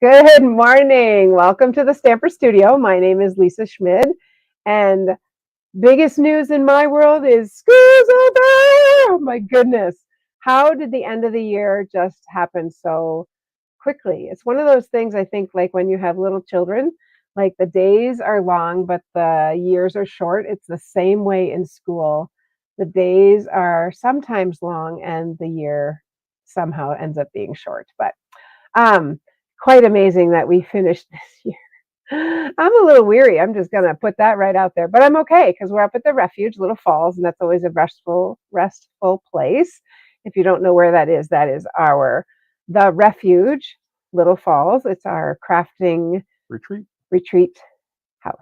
Good morning. Welcome to the Stamper Studio. My name is Lisa Schmid, and biggest news in my world is school's over. Oh my goodness. How did the end of the year just happen so quickly? It's one of those things I think like when you have little children, like the days are long, but the years are short. It's the same way in school. The days are sometimes long and the year somehow ends up being short. But um, quite amazing that we finished this year. I'm a little weary. I'm just gonna put that right out there, but I'm okay because we're up at the refuge, Little Falls, and that's always a restful place. If you don't know where that is our the refuge, Little Falls. It's our crafting retreat house.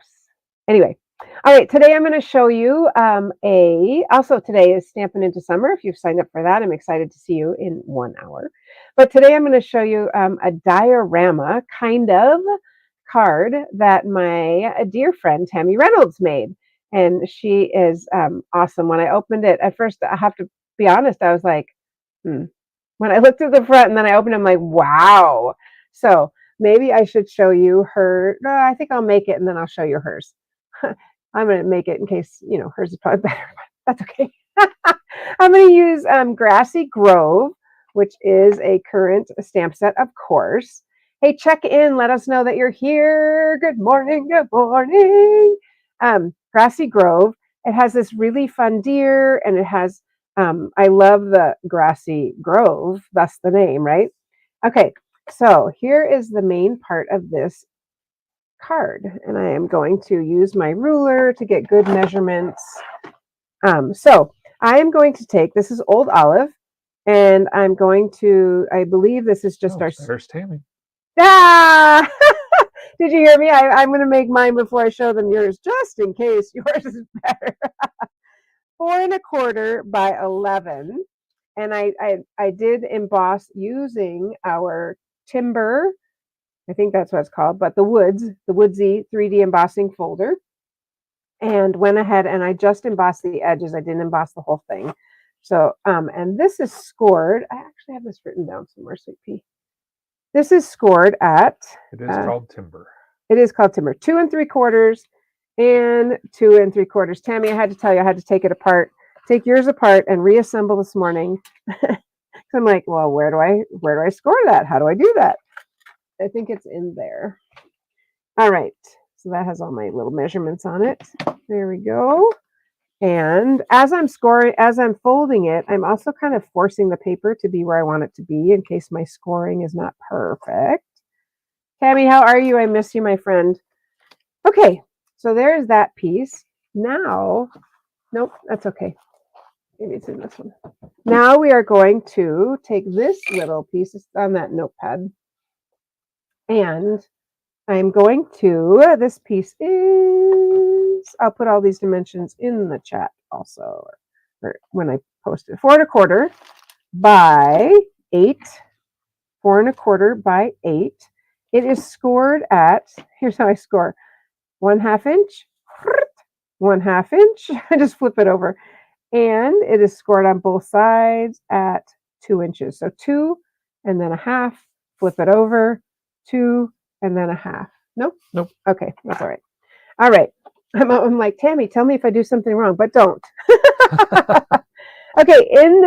Anyway, all right. Today I'm going to show you Also, today is Stampin' Into Summer. If you've signed up for that, I'm excited to see you in 1 hour. But today I'm going to show you a diorama kind of card that my dear friend Tammy Reynolds made, and she is awesome. When I opened it at first, I have to be honest, I was like, When I looked at the front and then I opened it, I'm like, wow. So maybe I should show you her. No, I think I'll make it and then I'll show you hers. I'm going to make it in case, hers is probably better, but that's okay. I'm going to use Grassy Grove, which is a current stamp set, of course. Hey, check in. Let us know that you're here. Good morning. Good morning. Grassy Grove. It has this really fun deer, and it has, I love the Grassy Grove. That's the name, right? Okay, so here is the main part of this card, and I am going to use my ruler to get good measurements. So I am going to take, this is Old Olive, and I'm going to, I believe this is just our... There's Tammy. Ah! Did you hear me? I'm going to make mine before I show them yours, just in case yours is better. 4 1/4 by 11. And I did emboss using our timber, I think that's what it's called, but the Woodsy 3D embossing folder. And went ahead and I just embossed the edges. I didn't emboss the whole thing. So, and this is scored. I actually have this written down somewhere, Sweet Pea. This is scored at... It is called timber. It is called timber. 2 3/4 and 2 3/4. Tammy, I had to tell you, I had to take it apart, take yours apart and reassemble this morning. I'm like, well, where do I score that? How do I do that? I think it's in there. All right. So that has all my little measurements on it. There we go. And as I'm folding it, I'm also kind of forcing the paper to be where I want it to be in case my scoring is not perfect. Tammy, how are you? I miss you, my friend. Okay, so there's that piece. Now, nope, that's okay. Maybe it's in this one. Now we are going to take this little piece on that notepad, and I'm going to, this piece is, I'll put all these dimensions in the chat also, or when I post it. 4 1/4 by 8. 4 1/4 by 8. It is scored at, here's how I score. 1/2 inch, 1/2 inch. I just flip it over. And it is scored on both sides at 2 inches. So 2 and then 1/2, flip it over, 2 and then 1/2. Nope. Okay, that's all right. All right. I'm like, Tammy, tell me if I do something wrong, but don't. Okay, in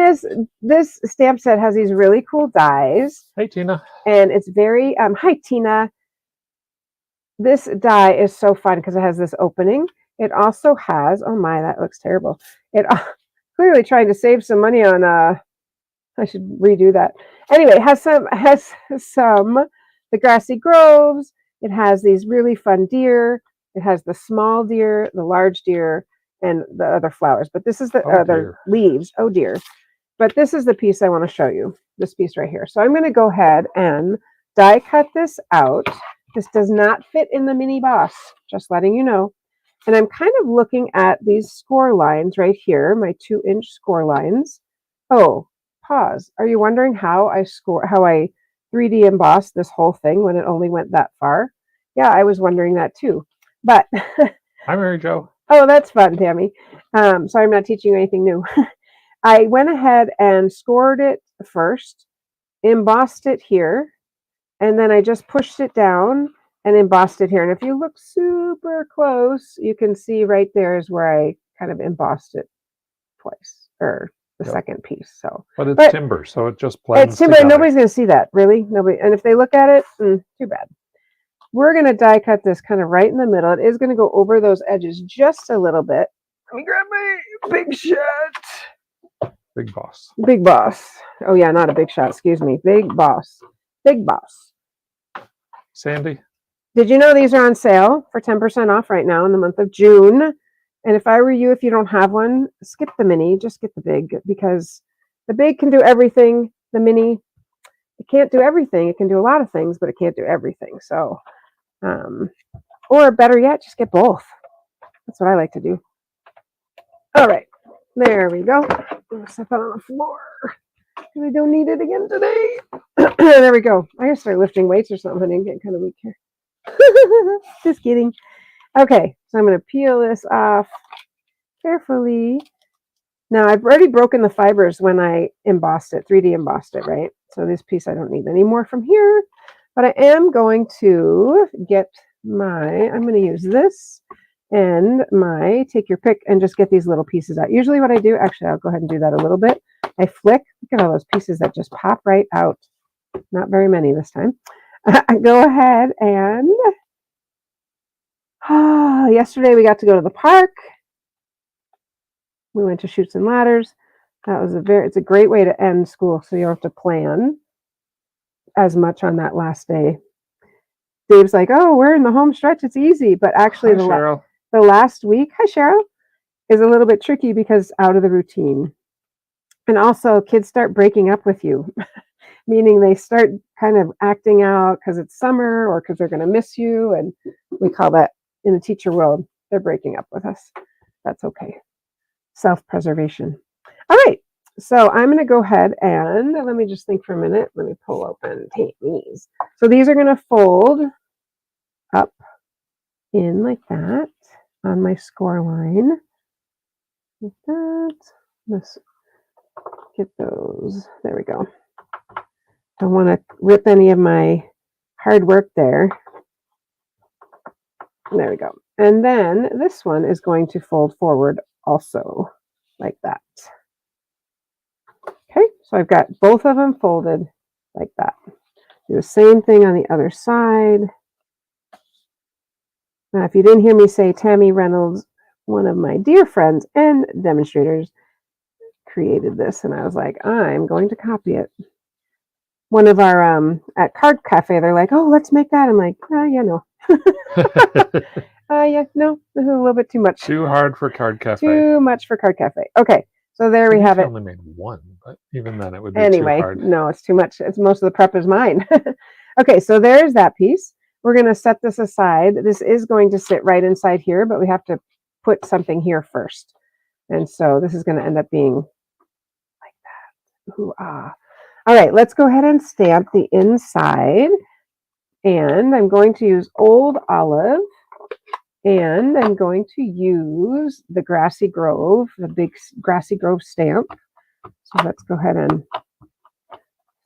this stamp set has these really cool dies. Hey, Tina. And it's very, hi, Tina. This die is so fun because it has this opening. It also has, oh my, that looks terrible. It clearly trying to save some money on, I should redo that. Anyway, it has some, the Grassy Groves. It has these really fun deer. It has the small deer, the large deer, and the other flowers. But this is the other leaves. Oh dear. But this is the piece I want to show you. This piece right here. So I'm going to go ahead and die cut this out. This does not fit in the mini boss, just letting you know. And I'm kind of looking at these score lines right here, my 2-inch score lines. Oh, pause. Are you wondering how I 3D embossed this whole thing when it only went that far? Yeah, I was wondering that too. But hi, Mary Jo. Oh, that's fun, Tammy. So I'm not teaching you anything new. I went ahead and scored it first, embossed it here, And then I just pushed it down and embossed it here. And if you look super close, you can see right there is where I kind of embossed it twice, or the second piece. So, but timber, so it just blends it's timber. together. Nobody's going to see that, really. Nobody. And if they look at it, too bad. We're going to die cut this kind of right in the middle. It is going to go over those edges just a little bit. Let me grab my big shot. Big boss. Big boss. Oh, yeah, not a big shot. Excuse me. Big boss. Big boss. Sandy? Did you know these are on sale for 10% off right now in the month of June? And if I were you, if you don't have one, skip the mini. Just get the big, because the big can do everything. The mini, it can't do everything. It can do a lot of things, but it can't do everything. So, or better yet, just get both. That's what I like to do. All right, there we go. Set that on the floor. I don't need it again today. There we go. I gotta start lifting weights or something. I'm getting kind of weak here. Just kidding. Okay, so I'm gonna peel this off carefully. Now I've already broken the fibers when I embossed it, 3D embossed it, right? So this piece I don't need any more from here, but I am going to get I'm going to use this and my take your pick and just get these little pieces out. Usually what I do, actually I'll go ahead and do that a little bit. I flick, look at all those pieces that just pop right out. Not very many this time. I go ahead and yesterday we got to go to the park. We went to Chutes and Ladders. That was it's a great way to end school, so you don't have to plan as much on that last day. Dave's like, oh, we're in the home stretch. It's easy. But actually, the last week, hi, Cheryl, is a little bit tricky because out of the routine. And also, kids start breaking up with you, meaning they start kind of acting out because it's summer or because they're going to miss you. And we call that, in the teacher world, they're breaking up with us. That's okay. Self-preservation. All right. So I'm going to go ahead and let me just think for a minute. Let me pull open these. So these are going to fold up in like that on my score line. Like that. Let's get those. There we go. Don't want to rip any of my hard work there. There we go. And then this one is going to fold forward also like that. Okay, so I've got both of them folded like that. Do the same thing on the other side. Now, if you didn't hear me say, Tammy Reynolds, one of my dear friends and demonstrators, created this, and I was like, I'm going to copy it. One of our, at Card Cafe, they're like, oh, let's make that. I'm like, yeah, no. Yeah, no, this is a little bit too much. Too hard for Card Cafe. Too much for Card Cafe. Okay. So there we have it. I only made one, but even then it would be too hard. No, it's too much. It's most of the prep is mine. Okay, so there's that piece. We're going to set this aside. This is going to sit right inside here, but we have to put something here first. And so this is going to end up being like that. Ooh, ah. All right, let's go ahead and stamp the inside. And I'm going to use Old Olive. And I'm going to use the Grassy Grove, the big Grassy Grove stamp. So let's go ahead and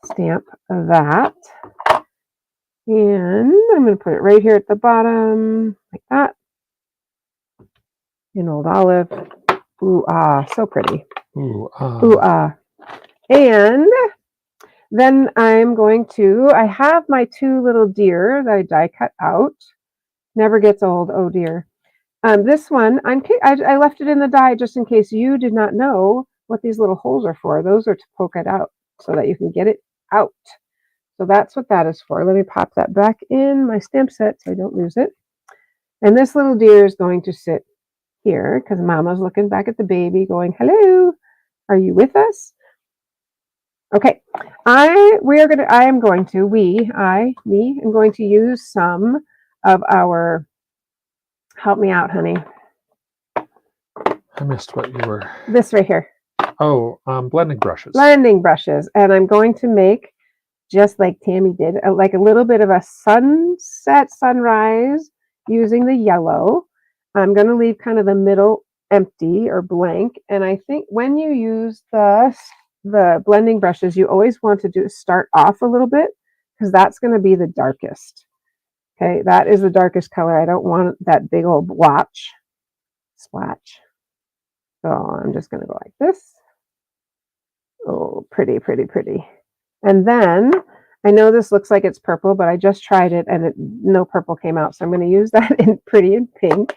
stamp that. And I'm going to put it right here at the bottom, like that. In Old Olive. Ooh, ah, so pretty. Ooh, ah. Ooh, ah. And then I'm going to, I have my two little deer that I die cut out. Never gets old, oh dear. This one, I left it in the die just in case you did not know what these little holes are for. Those are to poke it out so that you can get it out. So that's what that is for. Let me pop that back in my stamp set so I don't lose it. And this little deer is going to sit here because Mama's looking back at the baby going, hello, are you with us? Okay, I'm going to use some of our, help me out, honey. I missed what you were. This right here. Oh, blending brushes. Blending brushes. And I'm going to make, just like Tammy did, like a little bit of a sunset, sunrise using the yellow. I'm going to leave kind of the middle empty or blank. And I think when you use the blending brushes, you always want to start off a little bit because that's going to be the darkest. Okay, that is the darkest color. I don't want that big old splotch. So I'm just going to go like this. Oh, pretty, pretty, pretty. And then I know this looks like it's purple, but I just tried it and no purple came out. So I'm going to use that in pretty in pink.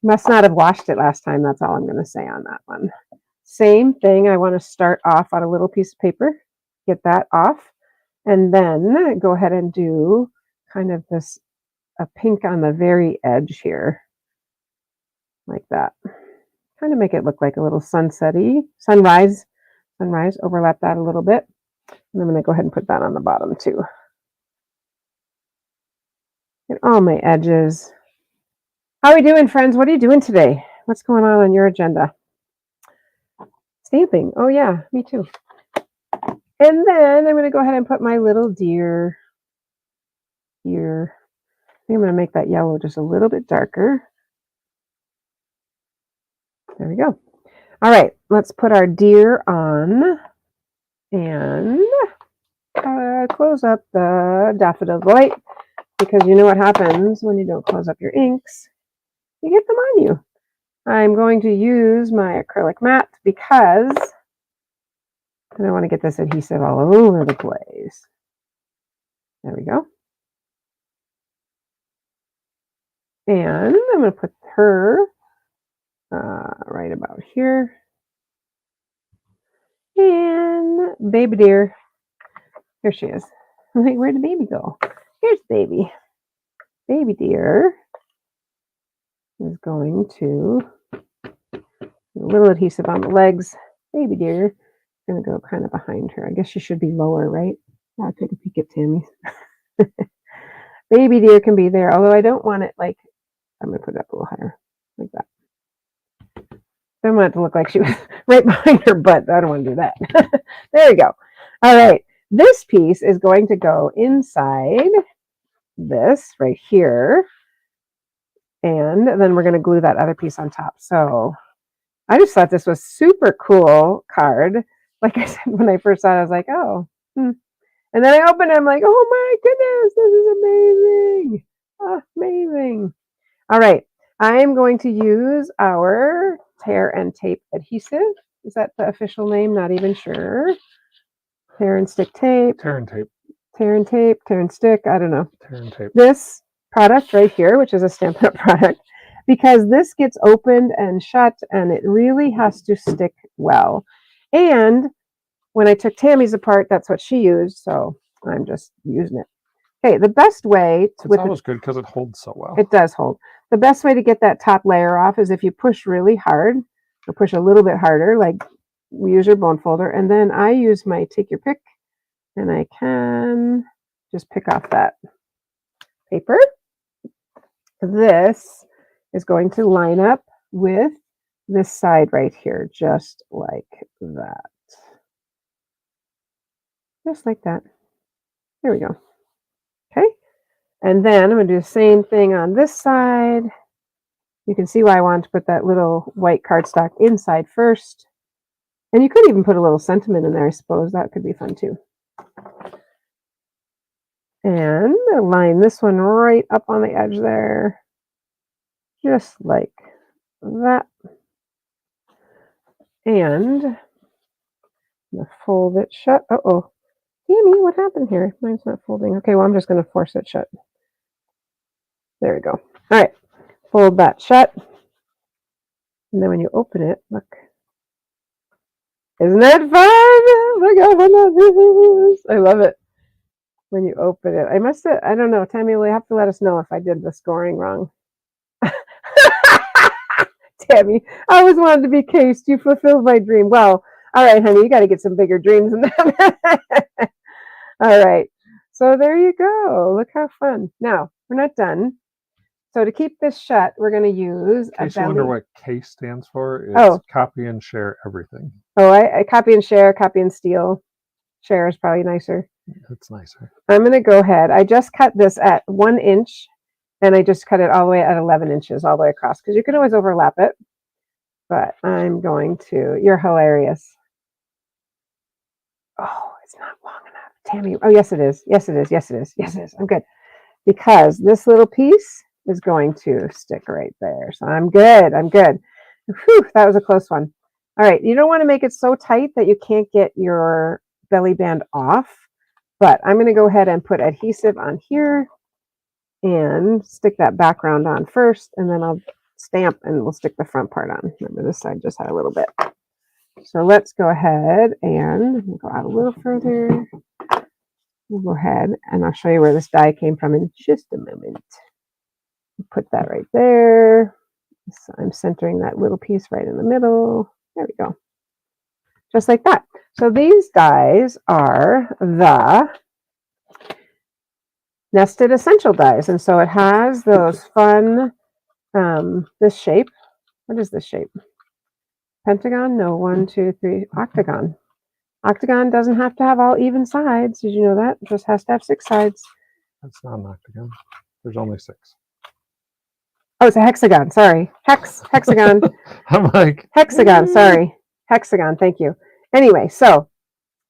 Must not have washed it last time. That's all I'm going to say on that one. Same thing. I want to start off on a little piece of paper, get that off, and then go ahead and do kind of a pink on the very edge here, like that. Kind of make it look like a little sunrise, overlap that a little bit. And I'm going to go ahead and put that on the bottom too. And all my edges. How are we doing, friends? What are you doing today? What's going on your agenda? Stamping. Oh yeah, me too. And then I'm going to go ahead and put my little deer here. I think I'm going to make that yellow just a little bit darker. There we go. All right, let's put our deer on and close up the daffodil light, because you know what happens when you don't close up your inks. You get them on you. I'm going to use my acrylic matte because I don't want to get this adhesive all over the place. There we go. And I'm going to put her right about here. And baby deer, here she is. I'm like, where'd the baby go? Here's baby. Baby deer is going to a little adhesive on the legs. Baby deer is going to go kind of behind her. I guess she should be lower, right? I'll take a peek at Tammy's. Baby deer can be there, although I don't want it like, I'm going to put it up a little higher, like that. I don't want it to look like she was right behind her butt. I don't want to do that. There we go. All right. This piece is going to go inside this right here. And then we're going to glue that other piece on top. So I just thought this was super cool card. Like I said, when I first saw it, I was like, oh. And then I opened it. I'm like, oh my goodness, this is amazing. Amazing. All right. I am going to use our tear and tape adhesive. Is that the official name? Not even sure. Tear and stick tape. Tear and tape. Tear and tape. Tear and stick. I don't know. Tear and tape. This product right here, which is a Stampin' Up! Product, because this gets opened and shut and it really has to stick well. And when I took Tammy's apart, that's what she used. So I'm just using it. Okay, the best way to... It's almost good because it holds so well. It does hold. The best way to get that top layer off is if you push really hard, or push a little bit harder, like we use your bone folder, and then I use my take your pick, and I can just pick off that paper. This is going to line up with this side right here, just like that. Just like that. There we go. Okay. And then I'm going to do the same thing on this side. You can see why I wanted to put that little white cardstock inside first. And you could even put a little sentiment in there, I suppose. That could be fun too. And line this one right up on the edge there. Just like that. And I'm going to fold it shut. Uh-oh. Tammy, what happened here? Mine's not folding. Okay, well, I'm just going to force it shut. There we go. All right. Fold that shut. And then when you open it, look. Isn't that fun? Look how fun that is. I love it. When you open it. I don't know. Tammy, will you have to let us know if I did the scoring wrong. Tammy, I always wanted to be cased. You fulfilled my dream. Well, all right, honey, you got to get some bigger dreams than that. All right. So there you go. Look how fun. Now, we're not done. So to keep this shut, we're going to use In case you wonder what CASE stands for, it's copy and share everything. Oh, I copy and share, copy and steal. Share is probably nicer. That's nicer. I'm going to go ahead. I just cut this at 1 inch, and I just cut it all the way at 11 inches all the way across, because you can always overlap it. But I'm going to, you're hilarious. Oh, it's not long enough. Tammy. Oh, yes, it is. Yes, it is. Yes, it is. Yes, it is. I'm good. Because this little piece is going to stick right there. So I'm good. I'm good. Whew, that was a close one. All right. You don't want to make it so tight that you can't get your belly band off. But I'm going to go ahead and put adhesive on here and stick that background on first. And then I'll stamp and we'll stick the front part on. Remember, this side just had a little bit. So let's go ahead and we'll go out a little further. We'll go ahead and I'll show you where this die came from in just a moment. Put that right there. So I'm centering that little piece right in the middle. There we go. Just like that. So these dies are the nested essential dies. And so it has those fun, this shape. What is this shape? Pentagon? No, 1, 2, 3, octagon. Octagon doesn't have to have all even sides. Did you know that? It just has to have 6 sides. That's not an octagon. There's only 6. Oh, it's a hexagon. Sorry. Hexagon. I'm like, hexagon. Sorry. Hexagon. Thank you. Anyway, so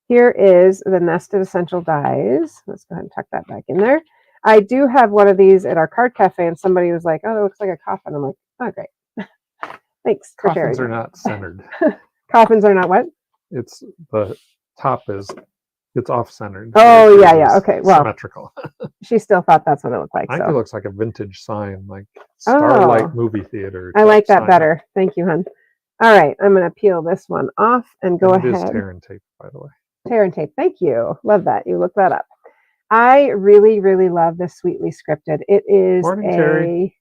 here is the nested essential dies. Let's go ahead and tuck that back in there. I do have one of these at our card cafe, and somebody was like, oh, it looks like a coffin. I'm like, oh, great. Thanks for sharing. Coffins are not centered. Coffins are not what? It's the top is, it's off-centered. Oh, yeah. Okay, well. Symmetrical. She still thought that's what it looked like. I think so. it looks like a vintage sign, like Starlight movie theater. I like that better. Thank you, hon. All right, I'm going to peel this one off and go ahead. It is tear and tape, by the way. Tear and tape. Thank you. Love that. You looked that up. I really, really love this Sweetly Scripted. It is Morning, Terry.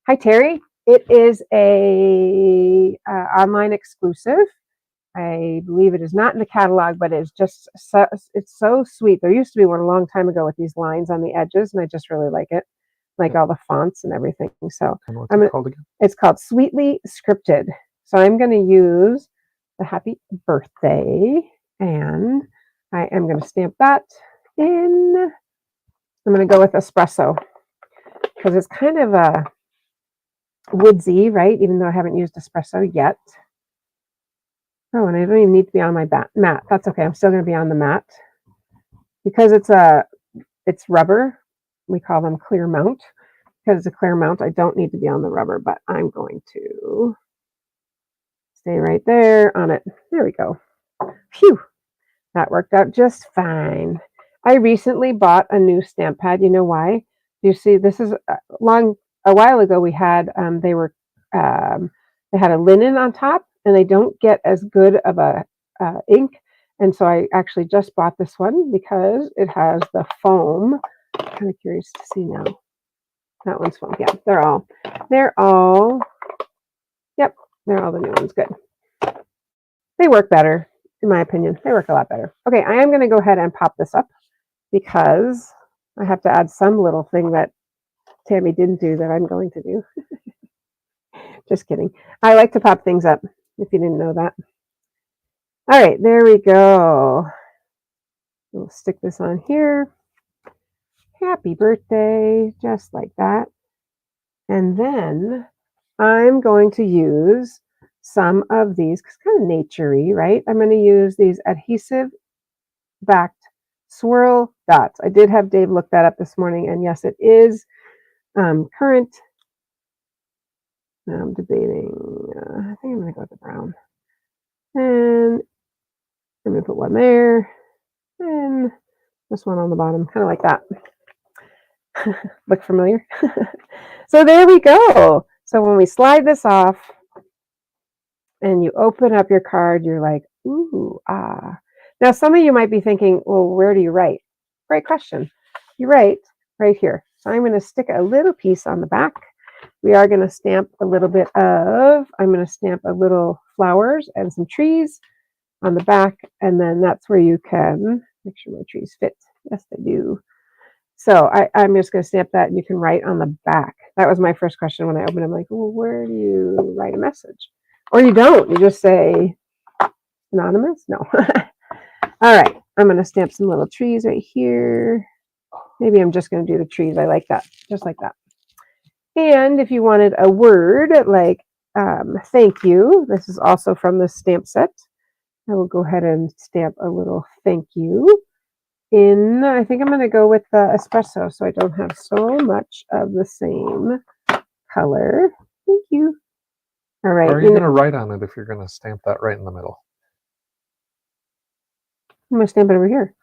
Hi, Terry. It is a online exclusive. I believe it is not in the catalog, but it's just it's so sweet. There used to be one a long time ago with these lines on the edges, and I just really like it, like all the fonts and everything. So what's it called again? It's called Sweetly Scripted. So I'm going to use the happy birthday, and I am going to stamp that in. I'm going to go with espresso because it's kind of a woodsy, right? Even though I haven't used espresso yet. Oh, and I don't even need to be on my mat. That's okay. I'm still going to be on the mat because it's rubber. We call them clear mount. Because it's a clear mount, I don't need to be on the rubber, but I'm going to stay right there on it. There we go. Phew. That worked out just fine. I recently bought a new stamp pad. You know why? You see, this is a while ago. We had they had a linen on top, and they don't get as good of a ink. And so I actually just bought this one because it has the foam. I'm kind of curious to see now. That one's foam. Yeah, they're all, yep, they're all the new ones. Good. They work better, in my opinion. They work a lot better. Okay, I am going to go ahead and pop this up because I have to add some little thing that Tammy didn't do that I'm going to do. Just kidding. I like to pop things up, if you didn't know that. All right, there we go. We'll stick this on here. Happy birthday, just like that. And then I'm going to use some of these, because kind of nature-y, right? I'm going to use these adhesive-backed swirl dots. I did have Dave look that up this morning, and yes, it is current. I'm debating, I think I'm going to go with the brown. And I'm going to put one there, and this one on the bottom, kind of like that. Look familiar? So there we go. So when we slide this off and you open up your card, you're like, ooh, ah. Now, some of you might be thinking, well, where do you write? Great question. You write right here. So I'm going to stick a little piece on the back. We are going to stamp a little bit of, I'm going to stamp a little flowers and some trees on the back. And then that's where you can make sure my trees fit. Yes, they do. So I'm just going to stamp that, and you can write on the back. That was my first question when I opened it. I'm like, well, where do you write a message? Or you don't. You just say anonymous? No. All right. I'm going to stamp some little trees right here. Maybe I'm just going to do the trees. I like that. Just like that. And if you wanted a word like thank you, this is also from the stamp set. I will go ahead and stamp a little thank you. I think I'm going to go with the espresso so I don't have so much of the same color. Thank you. All right. Or are you going to write on it if you're going to stamp that right in the middle? I'm going to stamp it over here.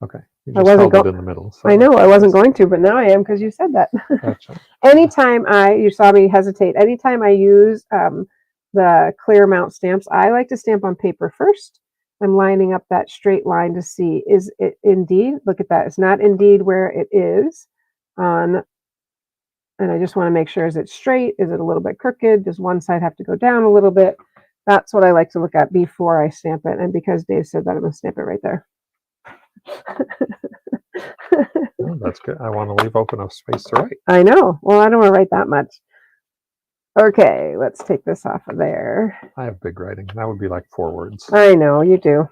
Okay. You just held it in the middle. So I know I wasn't going to, but now I am because you said that. Gotcha. Anytime you saw me hesitate, anytime I use the clear mount stamps, I like to stamp on paper first. I'm lining up that straight line to see, is it indeed, look at that, it's not indeed where it is on, and I just want to make sure, is it straight? Is it a little bit crooked? Does one side have to go down a little bit? That's what I like to look at before I stamp it. And because Dave said that, I'm going to stamp it right there. Oh, that's good. I want to leave open enough space to write. I know. Well, I don't want to write that much. Okay, let's take this off of there. I have big writing. That would be like 4 words. I know, you do.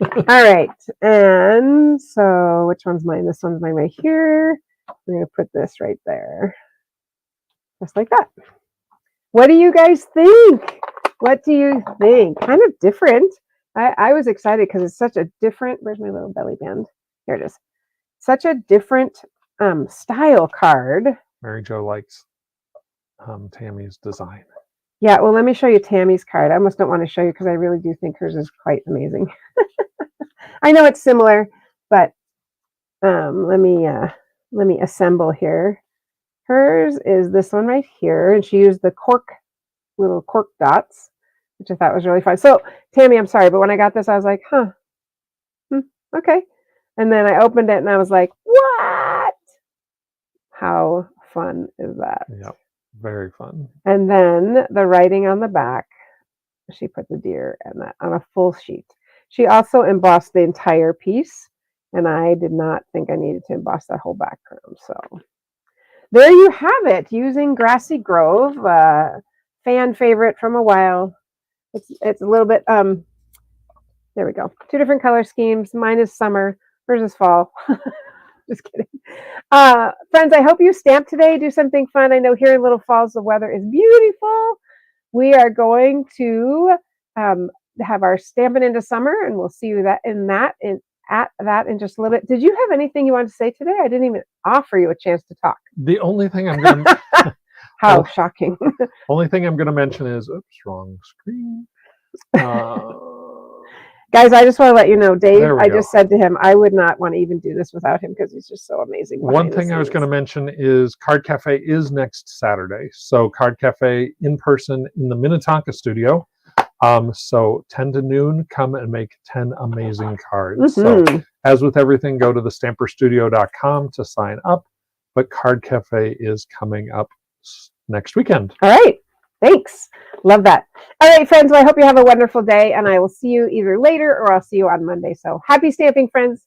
All right. And so which one's mine? This one's mine right here. I'm going to put this right there. Just like that. What do you guys think? What do you think? Kind of different. I was excited because it's such a different, where's my little belly band? Here it is. Such a different style card. Mary Jo likes Tammy's design. Yeah, well, let me show you Tammy's card. I almost don't want to show you because I really do think hers is quite amazing. I know it's similar, but let me assemble here. Hers is this one right here, and she used the little cork dots, which I thought was really fun. So, Tammy, I'm sorry, but when I got this, I was like, okay. And then I opened it, and I was like, what? How fun is that? Yep, very fun. And then the writing on the back, she put the deer and that on a full sheet. She also embossed the entire piece, and I did not think I needed to emboss that whole background. So there you have it, using Grassy Grove, fan favorite from a while. It's a little bit, there we go. 2 different color schemes. Mine is summer, hers is fall. Just kidding. Friends, I hope you stamp today. Do something fun. I know here in Little Falls, the weather is beautiful. We are going to have our Stampin' Into Summer, and we'll see you in just a little bit. Did you have anything you wanted to say today? I didn't even offer you a chance to talk. The only thing I'm going to... How shocking. Only thing I'm going to mention is, oops, wrong screen. Guys, I just want to let you know, Dave, I go. just said to him, I would not want to even do this without him because he's just so amazing. One thing I was going to mention is Card Cafe is next Saturday. So Card Cafe in person in the Minnetonka studio. So 10 to noon, come and make 10 amazing cards. So as with everything, go to thestamperstudio.com to sign up. But Card Cafe is coming up next weekend. All right. Thanks. Love that. All right, friends. Well, I hope you have a wonderful day, and I will see you either later or I'll see you on Monday. So happy stamping, friends.